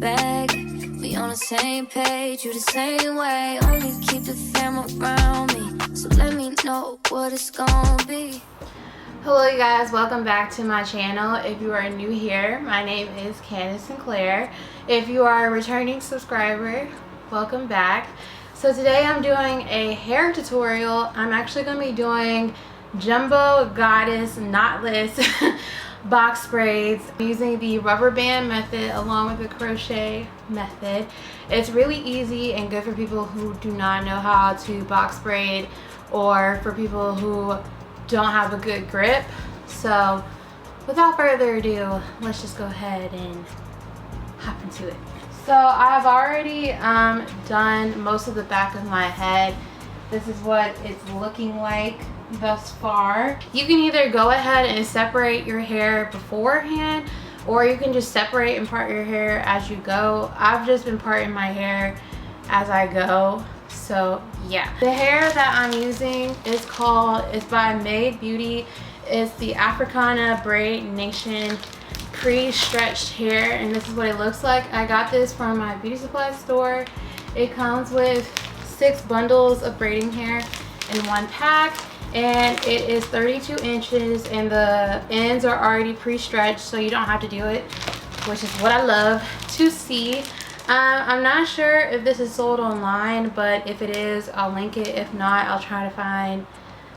bag. We on the same page, you the same way. Only keep the fam around me, so let me know what it's gonna be. Hello you guys, welcome back to my channel. If you are new here, my name is Candace Sinclair. If you are a returning subscriber, welcome back. So today I'm doing a hair tutorial. I'm actually going to be doing Jumbo Goddess Knotless box braids using the rubber band method along with the crochet method. It's really easy and good for people who do not know how to box braid, or for people who don't have a good grip. So without further ado, let's just go ahead and hop into it. So I've already done most of the back of my head. This is what it's looking like thus far. You can either go ahead and separate your hair beforehand, or you can just separate and part your hair as you go. I've just been parting my hair as I go. So yeah, the hair that I'm using is by Made Beauty. It's the Africana Braid Nation pre-stretched hair, and this is what it looks like. I got this from my beauty supply store. It comes with 6 bundles of braiding hair in one pack, and it is 32 inches, and the ends are already pre-stretched, so you don't have to do it, which is what I love to see. I'm not sure if this is sold online, but if it is, I'll link it. If not, I'll try to find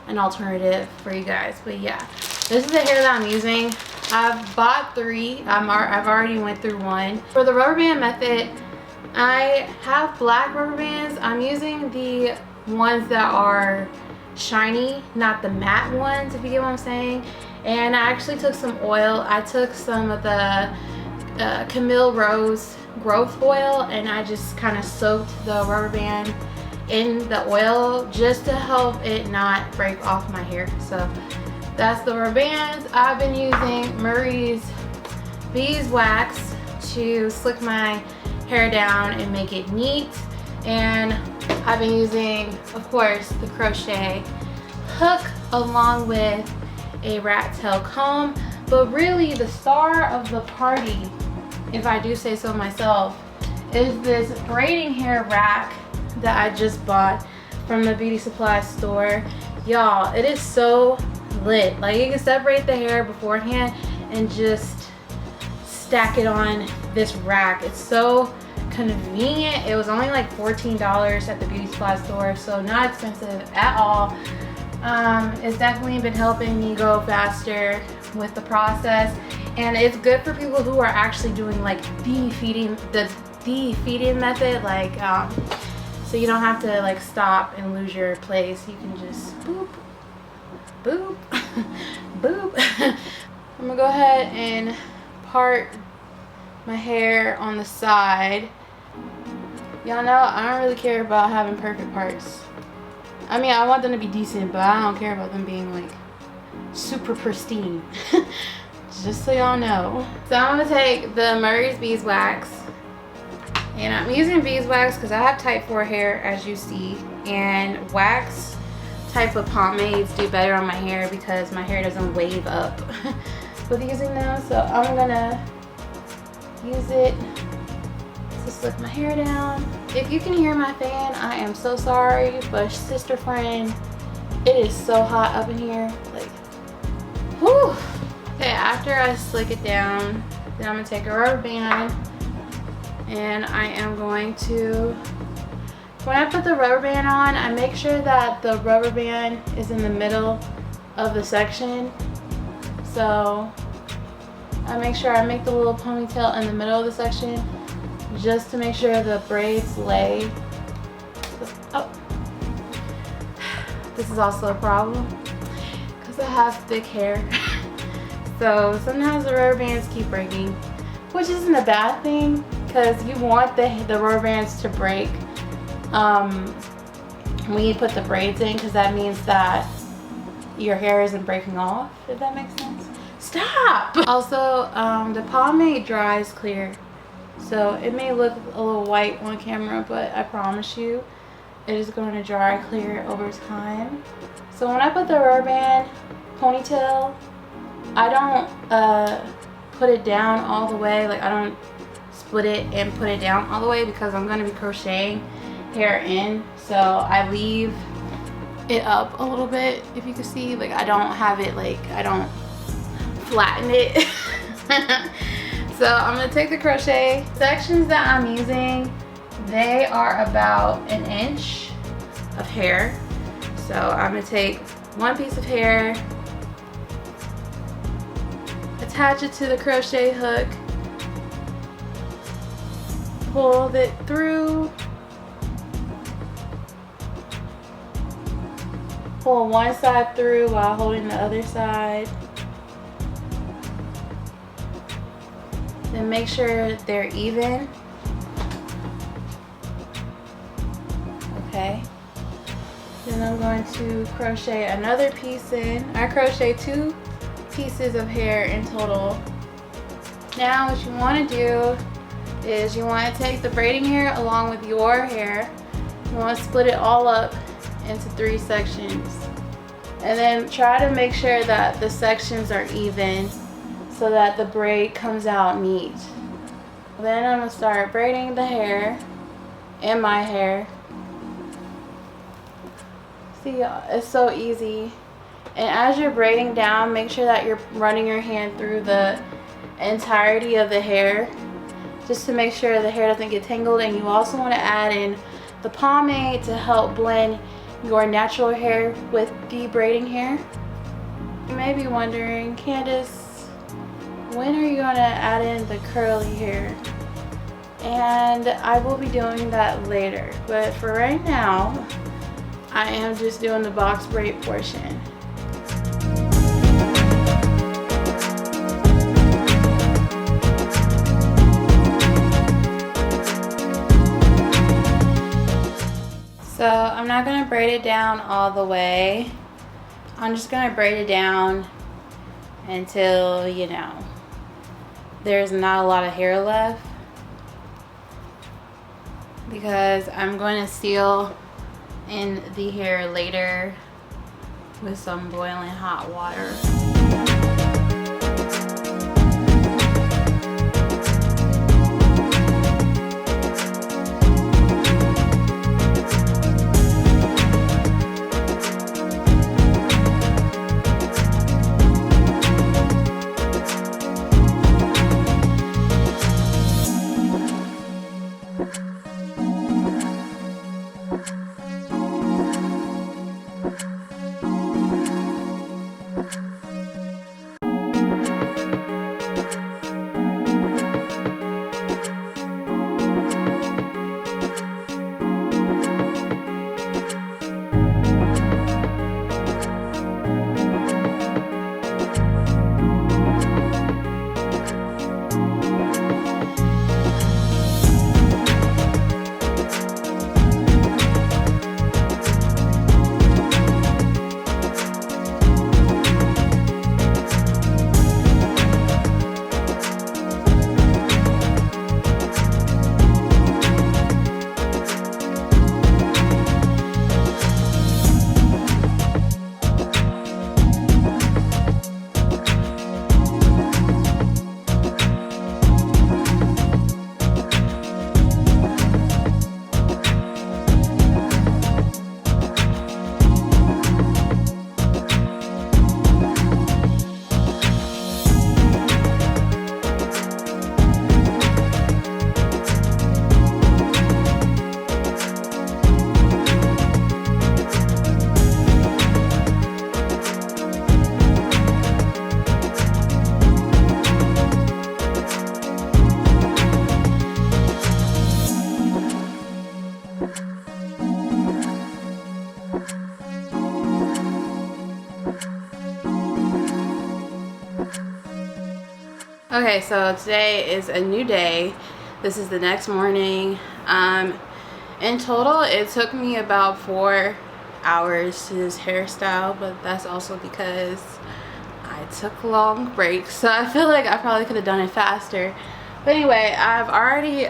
an alternative for you guys. But yeah, this is the hair that I'm using. I've bought 3. I've already went through 1. For the rubber band method, I have black rubber bands. I'm using the ones that are shiny, not the matte ones, if you get what I'm saying. And I actually took some oil. I took some of the Camille Rose growth oil, and I just kind of soaked the rubber band in the oil just to help it not break off my hair. So that's the rubber bands. I've been using Murray's beeswax to slick my hair down and make it neat, and I've been using, of course, the crochet hook along with a rat tail comb. But really the star of the party, if I do say so myself, is this braiding hair rack that I just bought from the beauty supply store. Y'all, it is so lit. Like, you can separate the hair beforehand and just stack it on this rack. It's so convenient. It was only like $14 at the beauty supply store, so not expensive at all. It's definitely been helping me go faster with the process, and it's good for people who are actually doing like the feeding method, like so you don't have to like stop and lose your place. You can just boop boop boop. I'm gonna go ahead and part my hair on the side. Y'all know I don't really care about having perfect parts. I mean, I want them to be decent, but I don't care about them being like super pristine. Just so y'all know. So I'm gonna take the Murray's beeswax, and I'm using beeswax because I have type 4 hair, as you see, and wax type of pomades do better on my hair because my hair doesn't wave up with using them. So I'm gonna use it to slick my hair down. If you can hear my fan, I am so sorry, but sister friend, it is so hot up in here. Like, whew. Okay, after I slick it down, then I'm gonna take a rubber band, and I am going to, when I put the rubber band on, I make sure that the rubber band is in the middle of the section. So I make sure I make the little ponytail in the middle of the section, just to make sure the braids lay. Oh, this is also a problem because I have thick hair. So sometimes the rubber bands keep breaking, which isn't a bad thing because you want the rubber bands to break when you put the braids in, because that means that your hair isn't breaking off, if that makes sense. Stop! Also, the pomade dries clear, so it may look a little white on camera, but I promise you it is going to dry clear over time. So when I put the rubber band ponytail, I don't put it down all the way. Like, I don't split it and put it down all the way because I'm going to be crocheting hair in. So I leave it up a little bit, if you can see. Like I don't have it, like I don't flatten it. So I'm going to take the crochet sections that I'm using. They are about 1 inch of hair. So I'm going to take one piece of hair, attach it to the crochet hook, pull it through, pull one side through while holding the other side. Then make sure they're even. Okay. Then I'm going to crochet another piece in. I crochet 2 pieces of hair in total. Now what you want to do is you want to take the braiding hair along with your hair. You want to split it all up into 3 sections. And then try to make sure that the sections are even so that the braid comes out neat. Then I'm going to start braiding the hair and my hair. See, it's so easy. And as you're braiding down, make sure that you're running your hand through the entirety of the hair just to make sure the hair doesn't get tangled. And you also want to add in the pomade to help blend your natural hair with the braiding hair. You may be wondering, Candace, when are you going to add in the curly hair? And I will be doing that later. But for right now, I am just doing the box braid portion. So I'm not going to braid it down all the way. I'm just going to braid it down until, you know, there's not a lot of hair left, because I'm going to seal in the hair later with some boiling hot water. Okay, so today is a new day. This is the next morning. In total, it took me about 4 hours to this hairstyle, but that's also because I took long breaks. So I feel like I probably could have done it faster. But anyway, I've already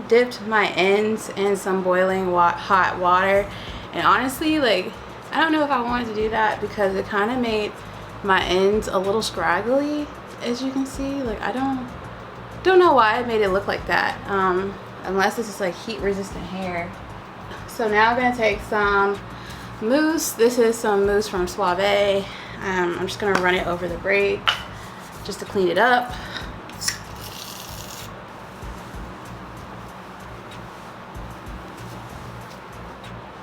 dipped my ends in some boiling hot water. And honestly, like, I don't know if I wanted to do that because it kind of made my ends a little scraggly, as you can see. Like, I don't Don't know why I made it look like that, unless this is like heat resistant hair. So now I'm gonna take some mousse. This is some mousse from Suave. I'm just gonna run it over the braid just to clean it up.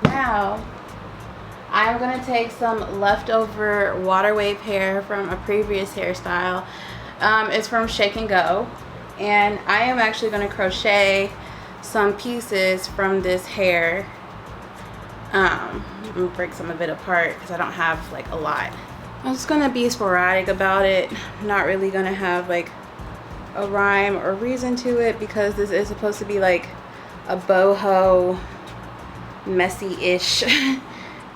Now I'm gonna take some leftover water wave hair from a previous hairstyle. It's from Shake and Go, and I am actually gonna crochet some pieces from this hair. I'm gonna break some of it apart because I don't have like a lot. I'm just gonna be sporadic about it. I'm not really gonna have like a rhyme or reason to it because this is supposed to be like a boho, messy-ish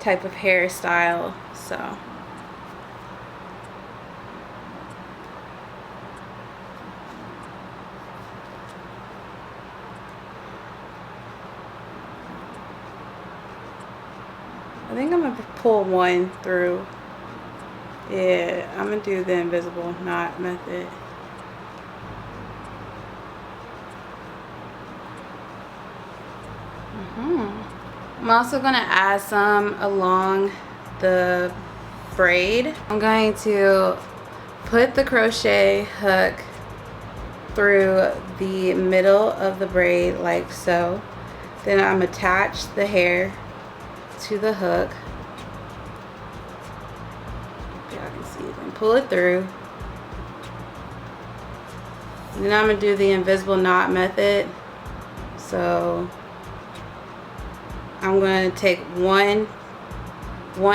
type of hairstyle. So I think I'm gonna pull one through. Yeah, I'm gonna do the invisible knot method. I'm also gonna add some along the braid. I'm going to put the crochet hook through the middle of the braid like so. Then I'm attach the hair to the hook. Y'all can see it, and pull it through. And then I'm gonna do the invisible knot method. So I'm going to take one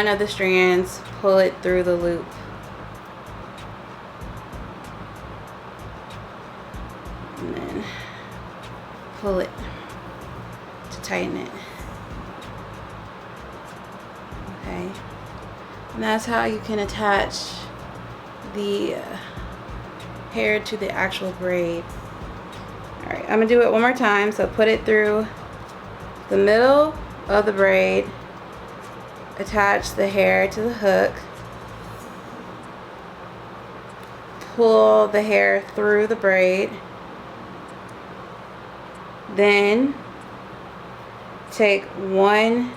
of the strands, pull it through the loop. And then pull it to tighten it. Okay. And that's how you can attach the hair to the actual braid. Alright, I'm going to do it one more time. So put it through the middle of the braid, attach the hair to the hook, pull the hair through the braid, then take one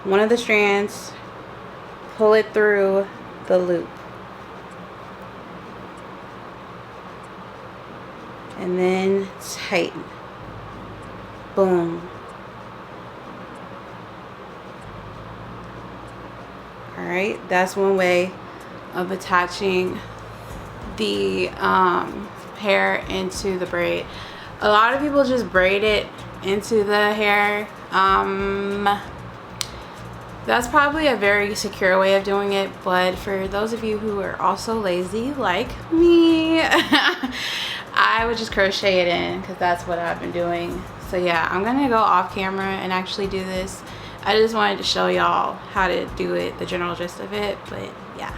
of the strands, pull it through the loop, and then tighten. Boom. Alright, that's one way of attaching the hair into the braid. A lot of people just braid it into the hair. That's probably a very secure way of doing it, but for those of you who are also lazy like me, I would just crochet it in because that's what I've been doing. So yeah, I'm gonna go off camera and actually do this. I just wanted to show y'all how to do it, the general gist of it, but yeah.